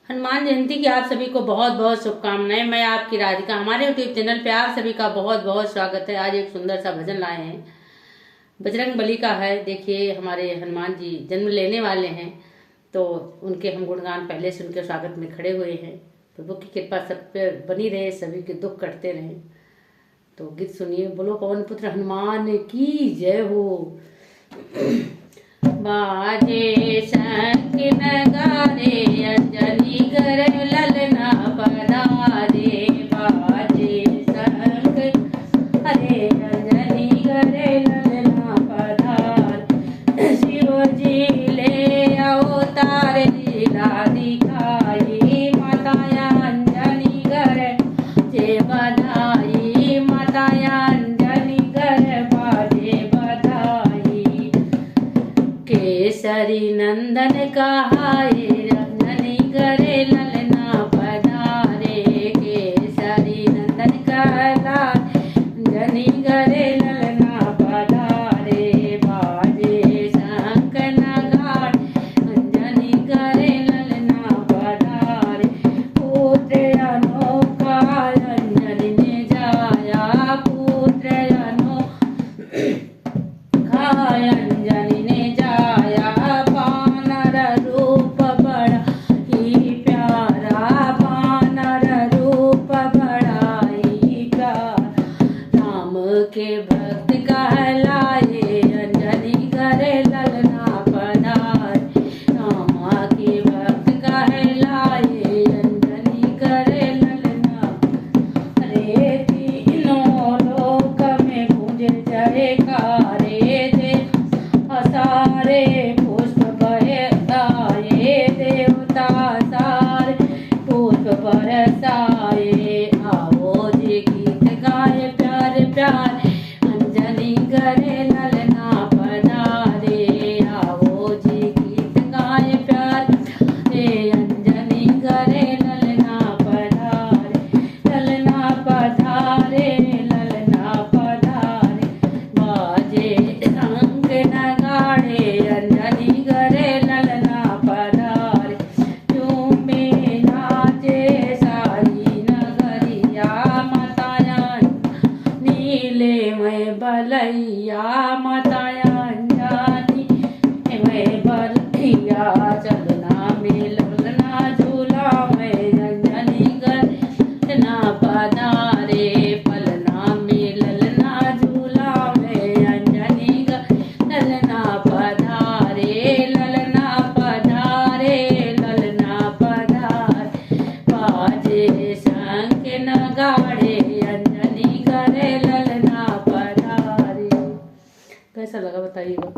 हनुमान जयंती की आप सभी को बहुत बहुत शुभकामनाएं। मैं आपकी राधिका, हमारे यूट्यूब चैनल पे आप सभी का बहुत बहुत स्वागत है। आज एक सुंदर सा भजन लाए हैं, बजरंग बली का है। देखिए, हमारे हनुमान जी जन्म लेने वाले हैं, तो उनके हम गुणगान पहले से उनके स्वागत में खड़े हुए हैं। प्रभु की कृपा सब पे बनी रहे, सभी के दुख कटते रहे। तो गीत सुनिए। बोलो पवन पुत्र हनुमान की जय हो। बाजे शंख नगारे, अंजनी कर ललना पधारे। बाजे शंख अरे अंजनी कर ललना पधार। शिव जी ले अवतार लीला दिखाई। माता अंजनी कर जे बधाई। माता अंजनी कर बाजे बधाई। केसरी नंदन कहाए, अंजनी करे ललना पधारे। केसरी नंदन कहला, अंजनी करे ललना पधारे। बाजे शंख नगाड़, अंजनी करे ललना पधारे। पुत्र अनोखा अंजनी ने जाया। पुत्र अनोखा अंजनी ने जाया। बानर रूप बड़ा ही प्यारा। बानर रूप बड़ा ही प्यारा। राम के भक्त कहलाए, अंजनी करे ललना पधारे। रामा के भक्त कहलाए, अंजनी करे ललना। अरे तीनों लोक में गूंजे जयकारे। सारे पुष्प बरसाए। देवता सारे पुष्प बरसाए। आओ जी गीत गाए प्यारे प्यारे, अंजनी करे ललना पधारे। आओ जी गीत गाए प्यारे, अंजनी करे ललना पधारे। ललना पधारे, ललना पधारे। बाजे शंख नगाड़े, अंजनी करे ललना पधारे। झूमे नाचे सारी नगरिया। माता नीले में बलैया। माता अंजनी में बलैया। चलना में ललना झूला में, अंजनी करे ललना पधारे। पलना में ललना झूला में, अंजनी करे ललना पधारे। ललना पधारे, ललना पधारे। बाजे शंख नगाड़े, अंजनी करे ललना पधारे। कैसा लगा बताइएगा।